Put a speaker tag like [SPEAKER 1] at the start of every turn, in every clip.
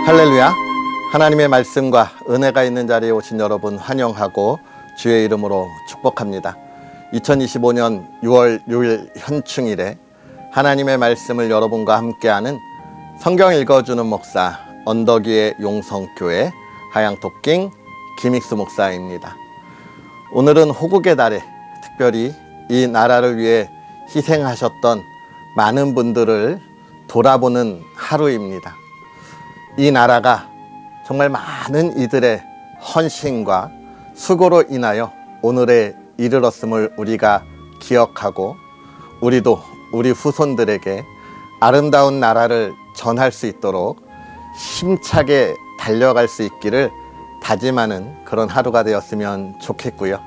[SPEAKER 1] 할렐루야. 하나님의 말씀과 은혜가 있는 자리에 오신 여러분 환영하고 주의 이름으로 축복합니다. 2025년 6월 6일 현충일에 하나님의 말씀을 여러분과 함께하는 성경 읽어주는 목사 언덕위의 용성교회 하양토킹 김익수 목사입니다. 오늘은 호국의 달에 특별히 이 나라를 위해 희생하셨던 많은 분들을 돌아보는 하루입니다. 이 나라가 정말 많은 이들의 헌신과 수고로 인하여 오늘에 이르렀음을 우리가 기억하고 우리도 우리 후손들에게 아름다운 나라를 전할 수 있도록 힘차게 달려갈 수 있기를 다짐하는 그런 하루가 되었으면 좋겠고요.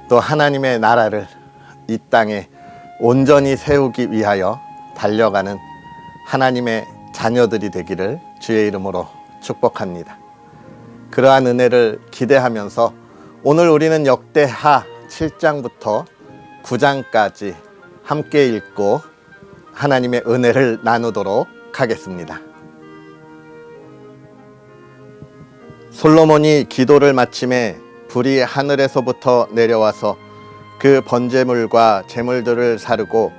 [SPEAKER 1] 또 하나님의 나라를 이 땅에 온전히 세우기 위하여 달려가는 하나님의 자녀들이 되기를 주의 이름으로 축복합니다. 그러한 은혜를 기대하면서 오늘 우리는 역대하 7장부터 9장까지 함께 읽고 하나님의 은혜를 나누도록 하겠습니다. 솔로몬이 기도를 마침에 불이 하늘에서부터 내려와서 그 번제물과 제물들을 사르고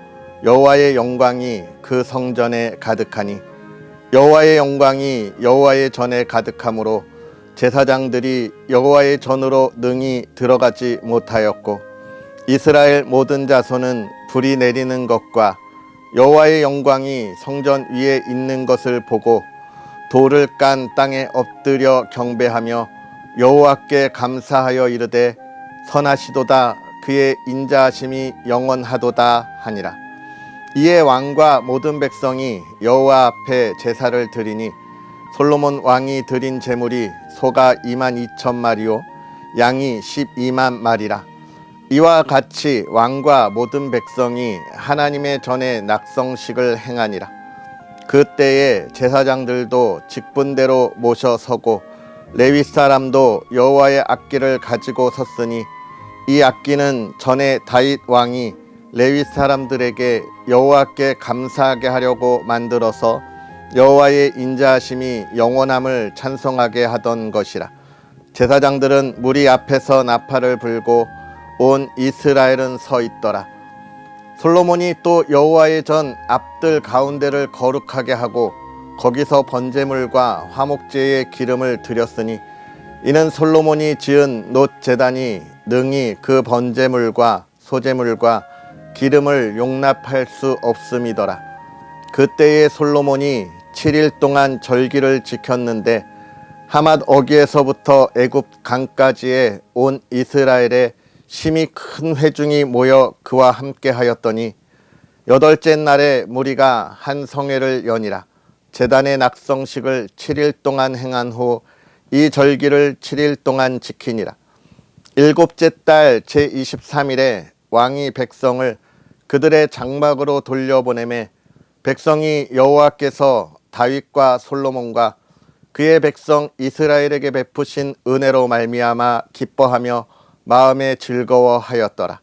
[SPEAKER 1] 여호와의 영광이 그 성전에 가득하니 여호와의 영광이 여호와의 전에 가득하므로 제사장들이 여호와의 전으로 능히 들어가지 못하였고 이스라엘 모든 자손은 불이 내리는 것과 여호와의 영광이 성전 위에 있는 것을 보고 돌을 깐 땅에 엎드려 경배하며 여호와께 감사하여 이르되 선하시도다 그의 인자하심이 영원하도다 하니라. 이에 왕과 모든 백성이 여호와 앞에 제사를 드리니 솔로몬 왕이 드린 제물이 소가 22,000마리요 양이 12만 마리라. 이와 같이 왕과 모든 백성이 하나님의 전에 낙성식을 행하니라. 그때에 제사장들도 직분대로 모셔 서고 레위 사람도 여호와의 악기를 가지고 섰으니 이 악기는 전에 다윗 왕이 레위 사람들에게 여호와께 감사하게 하려고 만들어서 여호와의 인자하심이 영원함을 찬송하게 하던 것이라. 제사장들은 무리 앞에서 나팔을 불고 온 이스라엘은 서 있더라. 솔로몬이 또 여호와의 전 앞들 가운데를 거룩하게 하고 거기서 번제물과 화목제의 기름을 드렸으니 이는 솔로몬이 지은 놋 제단이 능히 그 번제물과 소제물과 기름을 용납할 수 없음이더라. 그때에 솔로몬이 7일 동안 절기를 지켰는데 하맛 어귀에서부터 애굽 강까지의 온 이스라엘에 심히 큰 회중이 모여 그와 함께 하였더니 8째 날에 무리가 한 성회를 여니라. 제단의 낙성식을 7일 동안 행한 후 이 절기를 7일 동안 지키니라. 7째 달 제23일에 왕이 백성을 그들의 장막으로 돌려보내매 백성이 여호와께서 다윗과 솔로몬과 그의 백성 이스라엘에게 베푸신 은혜로 말미암아 기뻐하며 마음에 즐거워하였더라.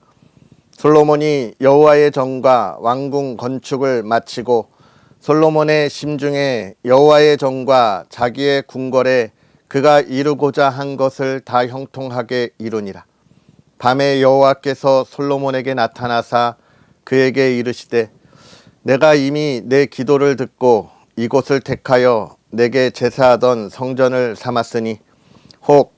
[SPEAKER 1] 솔로몬이 여호와의 전과 왕궁 건축을 마치고 솔로몬의 심중에 여호와의 전과 자기의 궁궐에 그가 이루고자 한 것을 다 형통하게 이루니라. 밤에 여호와께서 솔로몬에게 나타나사 그에게 이르시되 내가 이미 내 기도를 듣고 이곳을 택하여 내게 제사하던 성전을 삼았으니 혹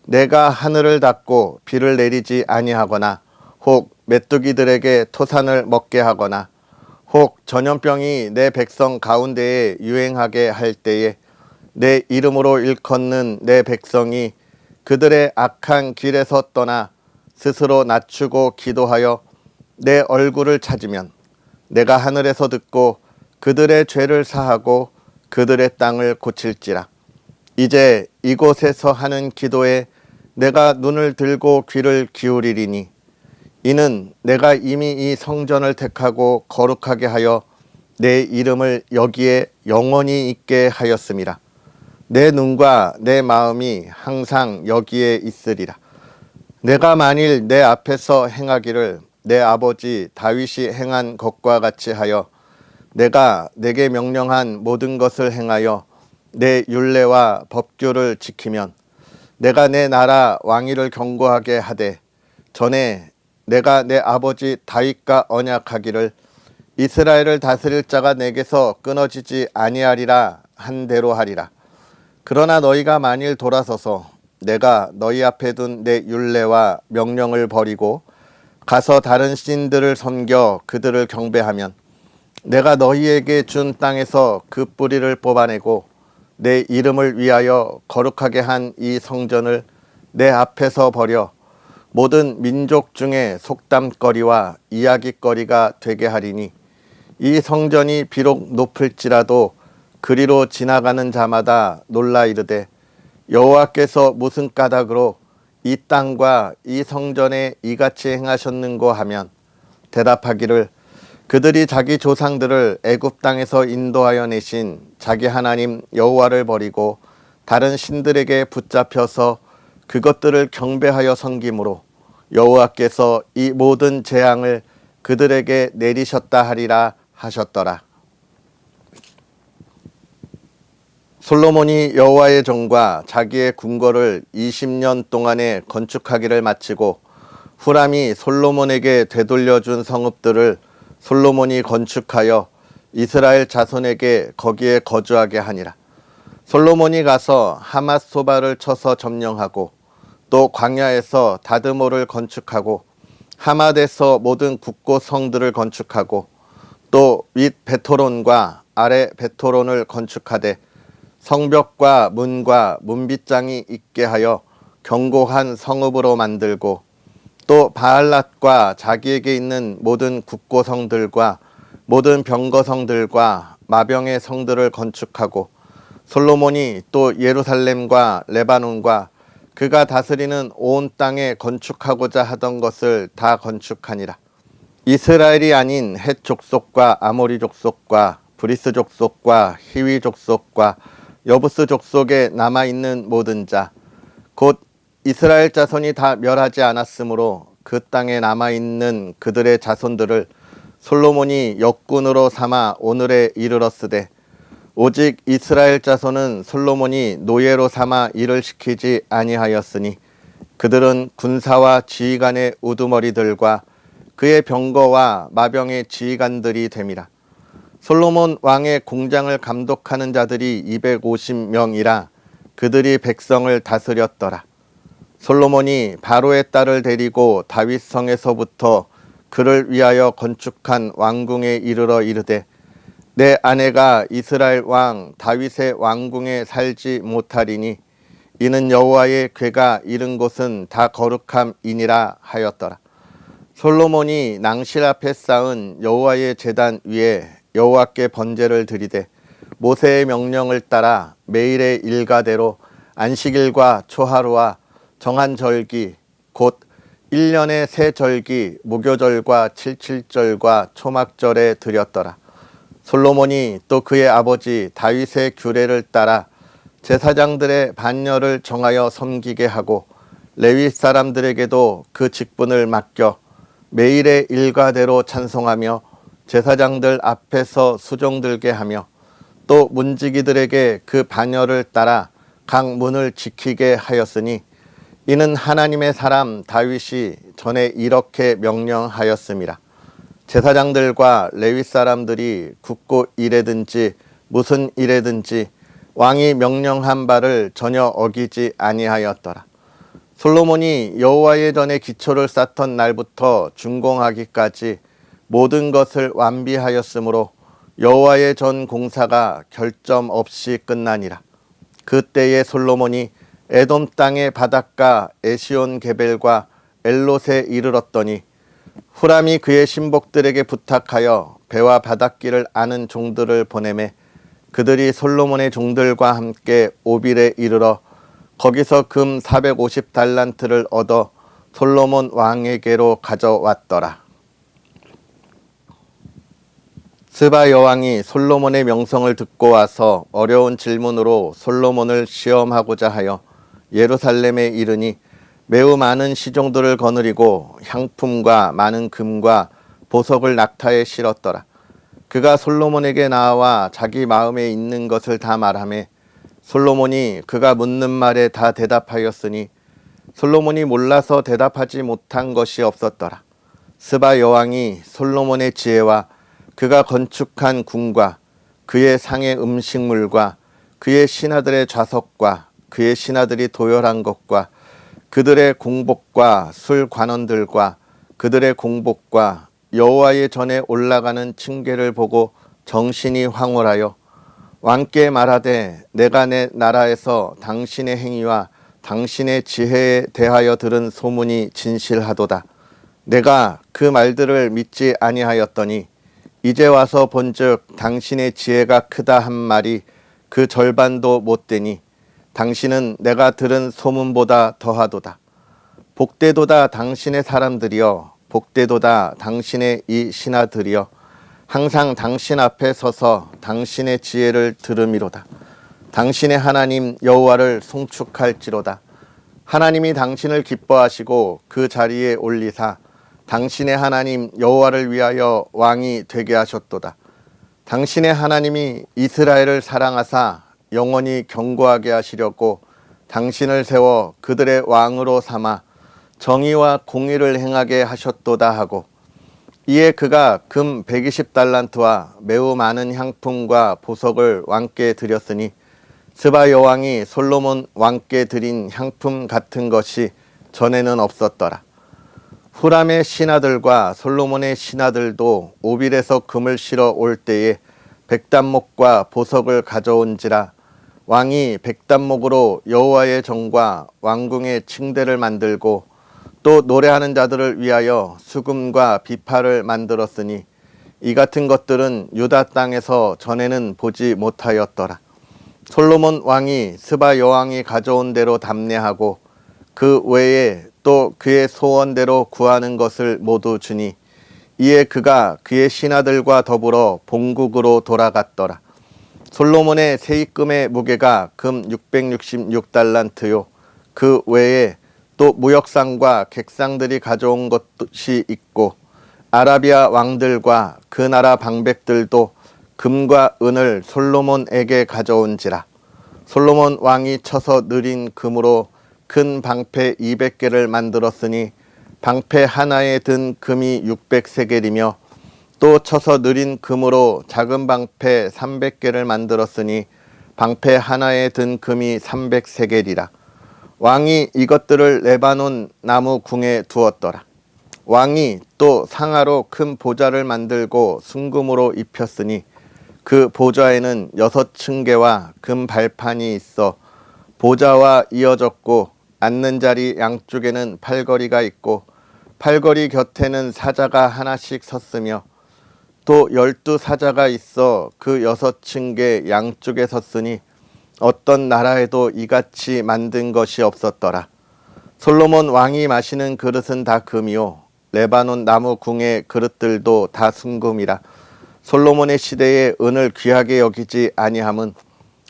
[SPEAKER 1] 내가 하늘을 닫고 비를 내리지 아니하거나 혹 메뚜기들에게 토산을 먹게 하거나 혹 전염병이 내 백성 가운데에 유행하게 할 때에 내 이름으로 일컫는 내 백성이 그들의 악한 길에서 떠나 스스로 낮추고 기도하여 내 얼굴을 찾으면 내가 하늘에서 듣고 그들의 죄를 사하고 그들의 땅을 고칠지라. 이제 이곳에서 하는 기도에 내가 눈을 들고 귀를 기울이리니 이는 내가 이미 이 성전을 택하고 거룩하게 하여 내 이름을 여기에 영원히 있게 하였음이라. 내 눈과 내 마음이 항상 여기에 있으리라. 내가 만일 내 앞에서 행하기를 내 아버지 다윗이 행한 것과 같이 하여 내가 내게 명령한 모든 것을 행하여 내 율례와 법규를 지키면 내가 내 나라 왕위를 견고하게 하되 전에 내가 내 아버지 다윗과 언약하기를 이스라엘을 다스릴 자가 내게서 끊어지지 아니하리라 한 대로 하리라. 그러나 너희가 만일 돌아서서 내가 너희 앞에 둔 내 율례와 명령을 버리고 가서 다른 신들을 섬겨 그들을 경배하면 내가 너희에게 준 땅에서 그 뿌리를 뽑아내고 내 이름을 위하여 거룩하게 한 이 성전을 내 앞에서 버려 모든 민족 중에 속담거리와 이야기거리가 되게 하리니 이 성전이 비록 높을지라도 그리로 지나가는 자마다 놀라 이르되 여호와께서 무슨 까닭으로 이 땅과 이 성전에 이같이 행하셨는고 하면 대답하기를 그들이 자기 조상들을 애굽 땅에서 인도하여 내신 자기 하나님 여호와를 버리고 다른 신들에게 붙잡혀서 그것들을 경배하여 섬김으로 여호와께서 이 모든 재앙을 그들에게 내리셨다 하리라 하셨더라. 솔로몬이 여호와의 전과 자기의 궁궐을 20년 동안에 건축하기를 마치고 후람이 솔로몬에게 되돌려준 성읍들을 솔로몬이 건축하여 이스라엘 자손에게 거기에 거주하게 하니라. 솔로몬이 가서 하맛소바를 쳐서 점령하고 또 광야에서 다드모를 건축하고 하맛에서 모든 국고 성들을 건축하고 또 윗 베토론과 아래 베토론을 건축하되 성벽과 문과 문빗장이 있게 하여 견고한 성읍으로 만들고 또 바알랏과 자기에게 있는 모든 국고성들과 모든 병거성들과 마병의 성들을 건축하고 솔로몬이 또 예루살렘과 레바논과 그가 다스리는 온 땅에 건축하고자 하던 것을 다 건축하니라. 이스라엘이 아닌 헷 족속과 아모리 족속과 브리스 족속과 히위 족속과 여부스 족속에 남아있는 모든 자 곧 이스라엘 자손이 다 멸하지 않았으므로 그 땅에 남아있는 그들의 자손들을 솔로몬이 역군으로 삼아 오늘에 이르렀으되 오직 이스라엘 자손은 솔로몬이 노예로 삼아 일을 시키지 아니하였으니 그들은 군사와 지휘관의 우두머리들과 그의 병거와 마병의 지휘관들이 됨이라. 솔로몬 왕의 공장을 감독하는 자들이 250명이라 그들이 백성을 다스렸더라. 솔로몬이 바로의 딸을 데리고 다윗성에서부터 그를 위하여 건축한 왕궁에 이르러 이르되 내 아내가 이스라엘 왕 다윗의 왕궁에 살지 못하리니 이는 여호와의 궤가 이른 곳은 다 거룩함이니라 하였더라. 솔로몬이 낭실 앞에 쌓은 여호와의 제단 위에 여호와께 번제를 드리되 모세의 명령을 따라 매일의 일과대로 안식일과 초하루와 정한 절기 곧 1년의 세 절기 무교절과 칠칠절과 초막절에 드렸더라. 솔로몬이 또 그의 아버지 다윗의 규례를 따라 제사장들의 반열을 정하여 섬기게 하고 레위 사람들에게도 그 직분을 맡겨 매일의 일과대로 찬송하며 제사장들 앞에서 수종들게 하며 또 문지기들에게 그 반열을 따라 각 문을 지키게 하였으니 이는 하나님의 사람 다윗이 전에 이렇게 명령하였음이라. 제사장들과 레위 사람들이 굳고 일에든지 무슨 일에든지 왕이 명령한 바를 전혀 어기지 아니하였더라. 솔로몬이 여호와의 전에 기초를 쌓던 날부터 준공하기까지 모든 것을 완비하였으므로 여호와의 전 공사가 결점 없이 끝나니라. 그때에 솔로몬이 에돔 땅의 바닷가 에시온 게벨과 엘롯에 이르렀더니 후람이 그의 신복들에게 부탁하여 배와 바닷길을 아는 종들을 보내매 그들이 솔로몬의 종들과 함께 오빌에 이르러 거기서 금 450달란트를 얻어 솔로몬 왕에게로 가져왔더라. 스바 여왕이 솔로몬의 명성을 듣고 와서 어려운 질문으로 솔로몬을 시험하고자 하여 예루살렘에 이르니 매우 많은 시종들을 거느리고 향품과 많은 금과 보석을 낙타에 실었더라. 그가 솔로몬에게 나와 자기 마음에 있는 것을 다 말하매 솔로몬이 그가 묻는 말에 다 대답하였으니 솔로몬이 몰라서 대답하지 못한 것이 없었더라. 스바 여왕이 솔로몬의 지혜와 그가 건축한 궁과 그의 상의 음식물과 그의 신하들의 좌석과 그의 신하들이 도열한 것과 그들의 공복과 술 관원들과 그들의 공복과 여호와의 전에 올라가는 층계를 보고 정신이 황홀하여 왕께 말하되 내가 내 나라에서 당신의 행위와 당신의 지혜에 대하여 들은 소문이 진실하도다. 내가 그 말들을 믿지 아니하였더니 이제 와서 본즉 당신의 지혜가 크다 한 말이 그 절반도 못 되니 당신은 내가 들은 소문보다 더하도다. 복되도다 당신의 사람들이여, 복되도다 당신의 이 신하들이여, 항상 당신 앞에 서서 당신의 지혜를 들음이로다. 당신의 하나님 여호와를 송축할지로다. 하나님이 당신을 기뻐하시고 그 자리에 올리사 당신의 하나님 여호와를 위하여 왕이 되게 하셨도다. 당신의 하나님이 이스라엘을 사랑하사 영원히 경고하게 하시려고 당신을 세워 그들의 왕으로 삼아 정의와 공의를 행하게 하셨도다 하고, 이에 그가 금 120달란트와 매우 많은 향품과 보석을 왕께 드렸으니 스바 여왕이 솔로몬 왕께 드린 향품 같은 것이 전에는 없었더라. 후람의 신하들과 솔로몬의 신하들도 오빌에서 금을 실어 올 때에 백단목과 보석을 가져온지라 왕이 백단목으로 여호와의 정과 왕궁의 층대를 만들고 또 노래하는 자들을 위하여 수금과 비파를 만들었으니 이 같은 것들은 유다 땅에서 전에는 보지 못하였더라. 솔로몬 왕이 스바 여왕이 가져온 대로 담례하고 그 외에 또 그의 소원대로 구하는 것을 모두 주니 이에 그가 그의 신하들과 더불어 본국으로 돌아갔더라. 솔로몬의 세입금의 무게가 금 666달란트요. 그 외에 또 무역상과 객상들이 가져온 것이 있고 아라비아 왕들과 그 나라 방백들도 금과 은을 솔로몬에게 가져온지라. 솔로몬 왕이 쳐서 느린 금으로 큰 방패 200개를 만들었으니 방패 하나에 든 금이 600세겔이며 또 쳐서 느린 금으로 작은 방패 300개를 만들었으니 방패 하나에 든 금이 300세겔이라. 왕이 이것들을 레바논 나무 궁에 두었더라. 왕이 또 상하로 큰 보좌를 만들고 순금으로 입혔으니 그 보좌에는 6층계와 금 발판이 있어 보좌와 이어졌고 앉는 자리 양쪽에는 팔걸이가 있고 팔걸이 곁에는 사자가 하나씩 섰으며 또 12사자가 있어 그 6층계 양쪽에 섰으니 어떤 나라에도 이같이 만든 것이 없었더라. 솔로몬 왕이 마시는 그릇은 다 금이요 레바논 나무 궁의 그릇들도 다 순금이라. 솔로몬의 시대에 은을 귀하게 여기지 아니함은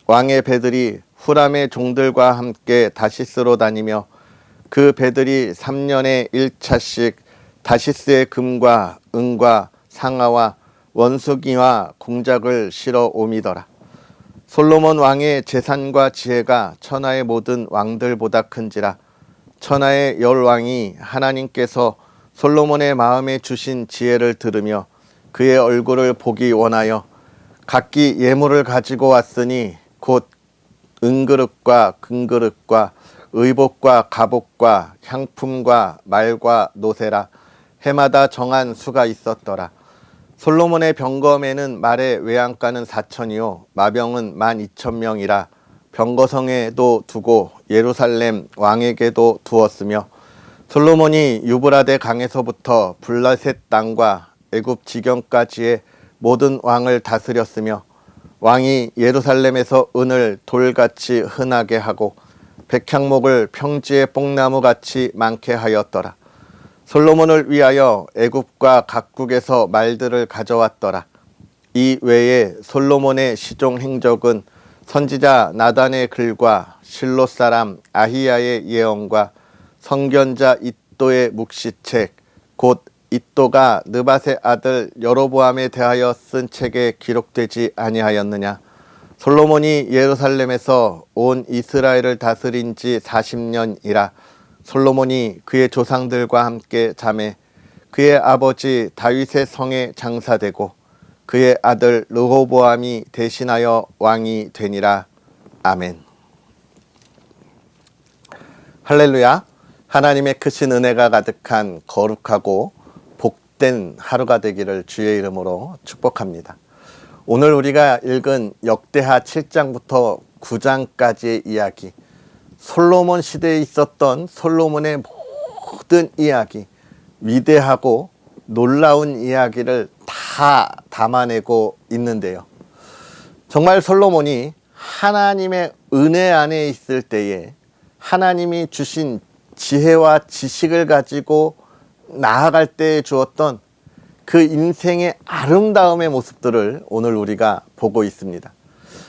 [SPEAKER 1] 왕의 배들이 후람의 종들과 함께 다시스로 다니며 그 배들이 3년에 1차씩 다시스의 금과 은과 상아와 원숭이와 공작을 실어 오미더라. 솔로몬 왕의 재산과 지혜가 천하의 모든 왕들보다 큰지라. 천하의 열왕이 하나님께서 솔로몬의 마음에 주신 지혜를 들으며 그의 얼굴을 보기 원하여 각기 예물을 가지고 왔으니 곧 은그릇과 금그릇과 의복과 갑옷과 향품과 말과 노새라. 해마다 정한 수가 있었더라. 솔로몬의 병검에는 말의 외양간은 4천이요 마병은 12,000명이라. 병거성에도 두고 예루살렘 왕에게도 두었으며 솔로몬이 유브라데 강에서부터 블라셋 땅과 애굽 지경까지의 모든 왕을 다스렸으며 왕이 예루살렘에서 은을 돌같이 흔하게 하고 백향목을 평지의 뽕나무같이 많게 하였더라. 솔로몬을 위하여 애굽과 각국에서 말들을 가져왔더라. 이 외에 솔로몬의 시종 행적은 선지자 나단의 글과 실로 사람 아히야의 예언과 선견자 id도의 묵시책 곧 id도가 느밧의 아들 여로보암에 대하여 쓴 책에 기록되지 아니하였느냐. 솔로몬이 예루살렘에서 온 이스라엘을 다스린 지 40년이라 솔로몬이 그의 조상들과 함께 잠에 그의 아버지 다윗의 성에 장사되고 그의 아들 르호보암이 대신하여 왕이 되니라. 아멘. 할렐루야. 하나님의 크신 은혜가 가득한 거룩하고 복된 하루가 되기를 주의 이름으로 축복합니다. 오늘 우리가 읽은 역대하 7장부터 9장까지의 이야기, 솔로몬 시대에 있었던 솔로몬의 모든 이야기, 위대하고 놀라운 이야기를 다 담아내고 있는데요. 정말 솔로몬이 하나님의 은혜 안에 있을 때에 하나님이 주신 지혜와 지식을 가지고 나아갈 때에 주었던 그 인생의 아름다움의 모습들을 오늘 우리가 보고 있습니다.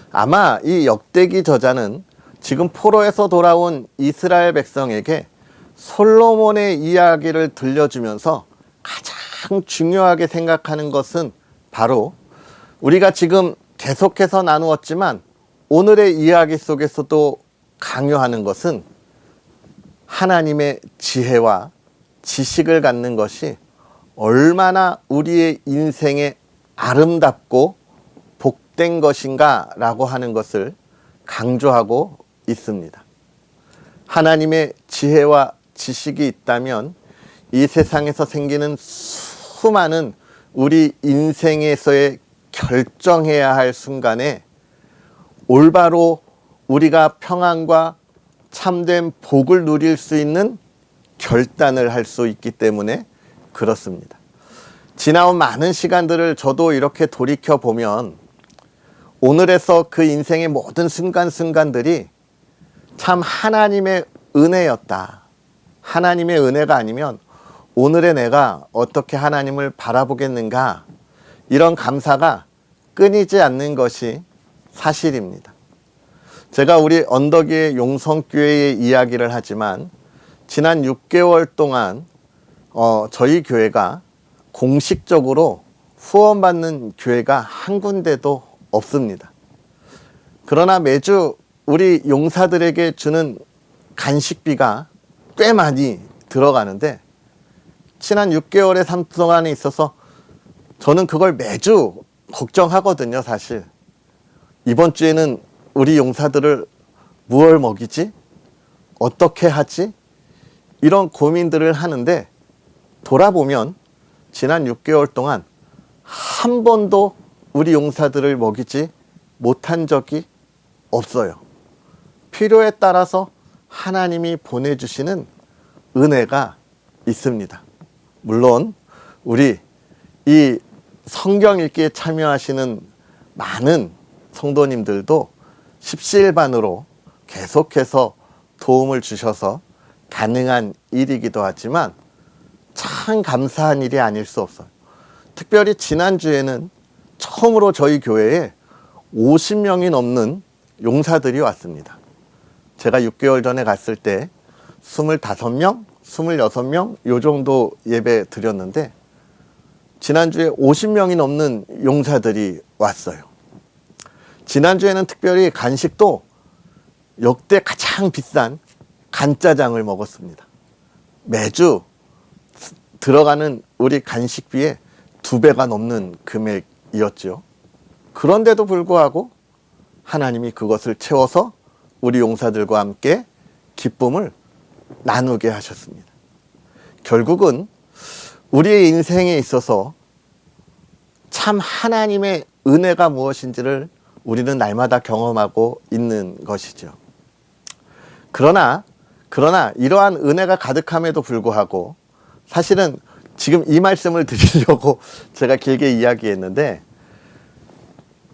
[SPEAKER 1] 아마 이 역대기 저자는 지금 포로에서 돌아온 이스라엘 백성에게 솔로몬의 이야기를 들려주면서 가장 중요하게 생각하는 것은 바로 우리가 지금 계속해서 나누었지만 오늘의 이야기 속에서도 강요하는 것은 하나님의 지혜와 지식을 갖는 것이 얼마나 우리의 인생에 아름답고 복된 것인가 라고 하는 것을 강조하고 있습니다. 하나님의 지혜와 지식이 있다면 이 세상에서 생기는 수많은 우리 인생에서의 결정해야 할 순간에 올바로 우리가 평안과 참된 복을 누릴 수 있는 결단을 할 수 있기 때문에 그렇습니다. 지나온 많은 시간들을 저도 이렇게 돌이켜 보면 오늘에서 그 인생의 모든 순간순간들이 참 하나님의 은혜였다. 하나님의 은혜가 아니면 오늘의 내가 어떻게 하나님을 바라보겠는가, 이런 감사가 끊이지 않는 것이 사실입니다. 제가 우리 언덕위의 용성교회의 이야기를 하지만 지난 6개월 동안 저희 교회가 공식적으로 후원받는 교회가 한 군데도 없습니다. 그러나 매주 우리 용사들에게 주는 간식비가 꽤 많이 들어가는데 지난 6개월의 삶 동안에 있어서 저는 그걸 매주 걱정하거든요. 사실 이번 주에는 우리 용사들을 무얼 먹이지? 어떻게 하지? 이런 고민들을 하는데 돌아보면 지난 6개월 동안 한 번도 우리 용사들을 먹이지 못한 적이 없어요. 필요에 따라서 하나님이 보내주시는 은혜가 있습니다. 물론 우리 이 성경 읽기에 참여하시는 많은 성도님들도 십시일반으로 계속해서 도움을 주셔서 가능한 일이기도 하지만 참 감사한 일이 아닐 수 없어요. 특별히 지난주에는 처음으로 저희 교회에 50명이 넘는 용사들이 왔습니다. 제가 6개월 전에 갔을 때 25명, 26명 요 정도 예배 드렸는데 지난주에 50명이 넘는 용사들이 왔어요. 지난주에는 특별히 간식도 역대 가장 비싼 간짜장을 먹었습니다. 매주 들어가는 우리 간식비의 2배가 넘는 금액이었죠. 그런데도 불구하고 하나님이 그것을 채워서 우리 용사들과 함께 기쁨을 나누게 하셨습니다. 결국은 우리의 인생에 있어서 참 하나님의 은혜가 무엇인지를 우리는 날마다 경험하고 있는 것이죠. 그러나 이러한 은혜가 가득함에도 불구하고 사실은 지금 이 말씀을 드리려고 제가 길게 이야기했는데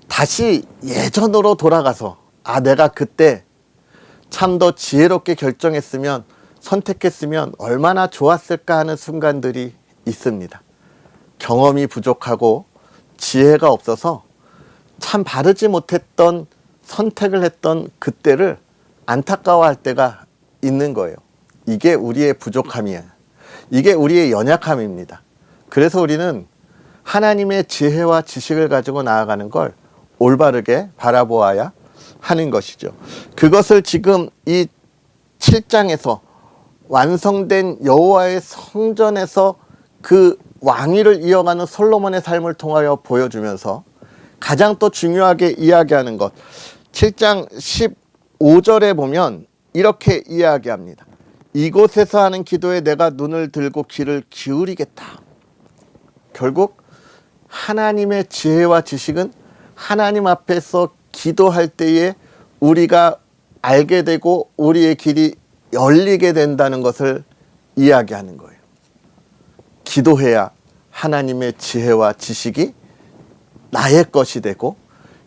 [SPEAKER 1] 다시 예전으로 돌아가서 내가 그때 참 더 지혜롭게 결정했으면, 선택했으면 얼마나 좋았을까 하는 순간들이 있습니다. 경험이 부족하고 지혜가 없어서 참 바르지 못했던 선택을 했던 그때를 안타까워할 때가 있는 거예요. 이게 우리의 부족함이야. 이게 우리의 연약함입니다. 그래서 우리는 하나님의 지혜와 지식을 가지고 나아가는 걸 올바르게 바라보아야 하는 것이죠. 그것을 지금 이 7장에서 완성된 여호와의 성전에서 그 왕위를 이어가는 솔로몬의 삶을 통하여 보여주면서 가장 또 중요하게 이야기하는 것, 7장 15절에 보면 이렇게 이야기합니다. 이곳에서 하는 기도에 내가 눈을 들고 귀를 기울이겠다. 결국 하나님의 지혜와 지식은 하나님 앞에서 기도할 때에 우리가 알게 되고 우리의 길이 열리게 된다는 것을 이야기하는 거예요. 기도해야 하나님의 지혜와 지식이 나의 것이 되고,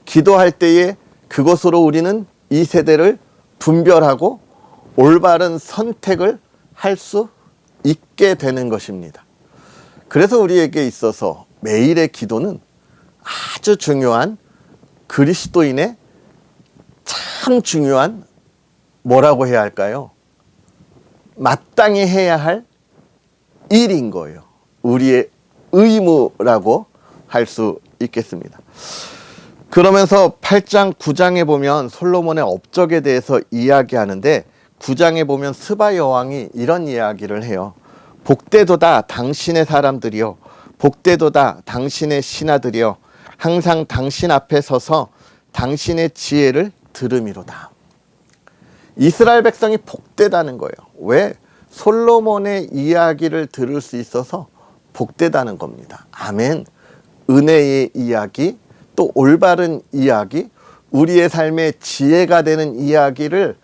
[SPEAKER 1] 기도할 때에 그것으로 우리는 이 세대를 분별하고 올바른 선택을 할 수 있게 되는 것입니다. 그래서 우리에게 있어서 매일의 기도는 아주 중요한, 그리스도인의 참 중요한, 뭐라고 해야 할까요? 마땅히 해야 할 일인 거예요. 우리의 의무라고 할 수 있겠습니다. 그러면서 8장 9장에 보면 솔로몬의 업적에 대해서 이야기하는데, 9장에 보면 스바 여왕이 이런 이야기를 해요. 복되도다 당신의 사람들이여, 복되도다 당신의 신하들이여, 항상 당신 앞에 서서 당신의 지혜를 들음이로다. 이스라엘 백성이 복되다는 거예요. 왜? 솔로몬의 이야기를 들을 수 있어서 복되다는 겁니다. 아멘. 은혜의 이야기, 또 올바른 이야기, 우리의 삶의 지혜가 되는 이야기를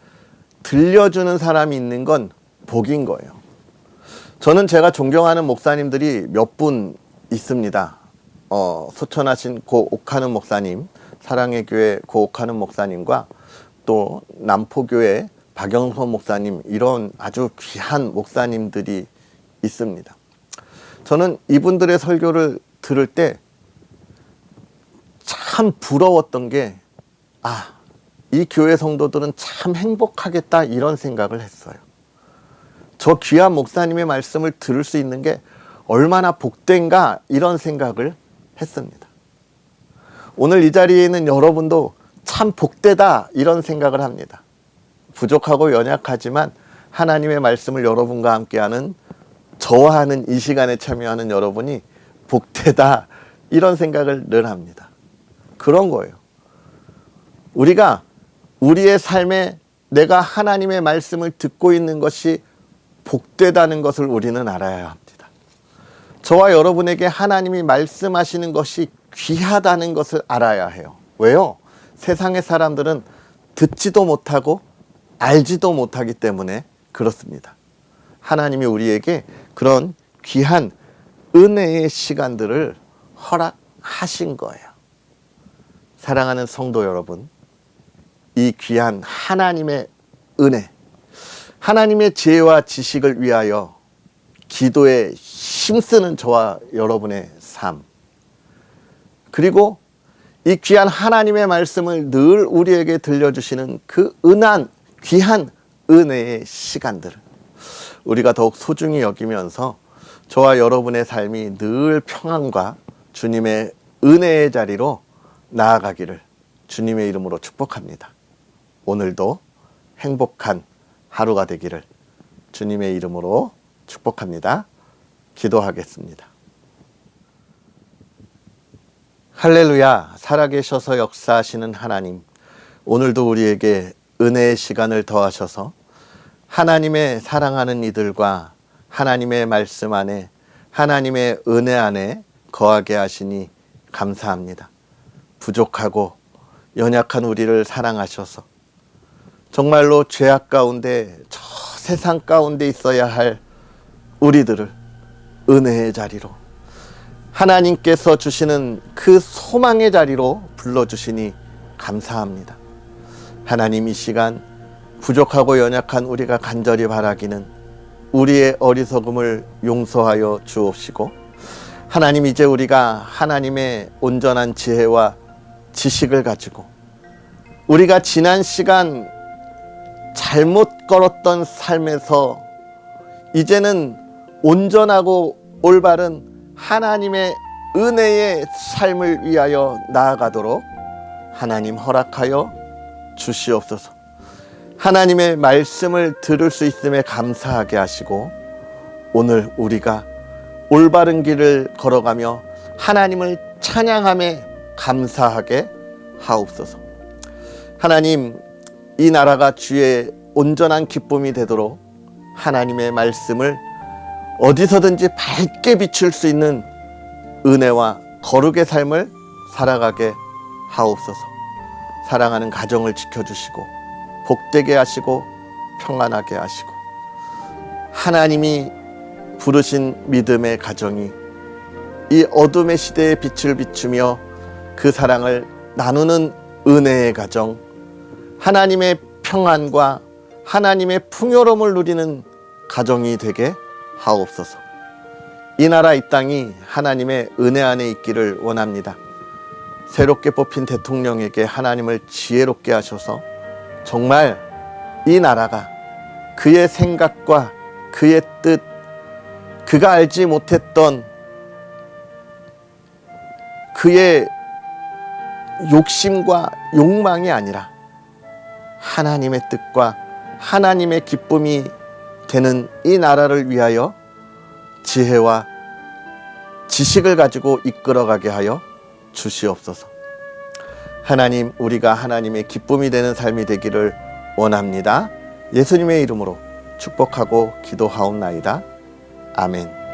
[SPEAKER 1] 들려주는 사람이 있는 건 복인 거예요. 저는 제가 존경하는 목사님들이 몇 분 있습니다. 소천하신 고 옥하는 목사님, 사랑의 교회 고 옥하는 목사님과 또 남포교회 박영선 목사님, 이런 아주 귀한 목사님들이 있습니다. 저는 이분들의 설교를 들을 때 참 부러웠던 게, 이 교회 성도들은 참 행복하겠다, 이런 생각을 했어요. 저 귀한 목사님의 말씀을 들을 수 있는 게 얼마나 복된가, 이런 생각을 했습니다. 오늘 이 자리에 있는 여러분도 참 복되다, 이런 생각을 합니다. 부족하고 연약하지만 하나님의 말씀을 여러분과 함께하는, 저와 하는 이 시간에 참여하는 여러분이 복되다, 이런 생각을 늘 합니다. 그런 거예요. 우리가 우리의 삶에 내가 하나님의 말씀을 듣고 있는 것이 복되다는 것을 우리는 알아야 합니다. 저와 여러분에게 하나님이 말씀하시는 것이 귀하다는 것을 알아야 해요. 왜요? 세상의 사람들은 듣지도 못하고 알지도 못하기 때문에 그렇습니다. 하나님이 우리에게 그런 귀한 은혜의 시간들을 허락하신 거예요. 사랑하는 성도 여러분, 이 귀한 하나님의 은혜, 하나님의 지혜와 지식을 위하여 기도에 힘쓰는 저와 여러분의 삶, 그리고 이 귀한 하나님의 말씀을 늘 우리에게 들려주시는 그 귀한 은혜의 시간들을 우리가 더욱 소중히 여기면서 저와 여러분의 삶이 늘 평안과 주님의 은혜의 자리로 나아가기를 주님의 이름으로 축복합니다. 오늘도 행복한 하루가 되기를 주님의 이름으로 축복합니다. 기도하겠습니다. 할렐루야. 살아계셔서 역사하시는 하나님, 오늘도 우리에게 은혜의 시간을 더하셔서 하나님의 사랑하는 이들과 하나님의 말씀 안에, 하나님의 은혜 안에 거하게 하시니 감사합니다. 부족하고 연약한 우리를 사랑하셔서 정말로 죄악 가운데, 저 세상 가운데 있어야 할 우리들을 은혜의 자리로, 하나님께서 주시는 그 소망의 자리로 불러주시니 감사합니다. 하나님, 이 시간 부족하고 연약한 우리가 간절히 바라기는 우리의 어리석음을 용서하여 주옵시고, 하나님, 이제 우리가 하나님의 온전한 지혜와 지식을 가지고 우리가 지난 시간 잘못 걸었던 삶에서 이제는 온전하고 올바른 하나님의 은혜의 삶을 위하여 나아가도록 하나님 허락하여 주시옵소서. 하나님의 말씀을 들을 수 있음에 감사하게 하시고 오늘 우리가 올바른 길을 걸어가며 하나님을 찬양함에 감사하게 하옵소서. 하나님, 이 나라가 주의 온전한 기쁨이 되도록 하나님의 말씀을 어디서든지 밝게 비출 수 있는 은혜와 거룩의 삶을 살아가게 하옵소서. 사랑하는 가정을 지켜주시고 복되게 하시고 평안하게 하시고 하나님이 부르신 믿음의 가정이 이 어둠의 시대에 빛을 비추며 그 사랑을 나누는 은혜의 가정, 하나님의 평안과 하나님의 풍요로움을 누리는 가정이 되게 하옵소서. 이 나라 이 땅이 하나님의 은혜 안에 있기를 원합니다. 새롭게 뽑힌 대통령에게 하나님을 지혜롭게 하셔서 정말 이 나라가 그의 생각과 그의 뜻, 그가 알지 못했던 그의 욕심과 욕망이 아니라 하나님의 뜻과 하나님의 기쁨이 되는 이 나라를 위하여 지혜와 지식을 가지고 이끌어가게 하여 주시옵소서. 하나님, 우리가 하나님의 기쁨이 되는 삶이 되기를 원합니다. 예수님의 이름으로 축복하고 기도하옵나이다. 아멘.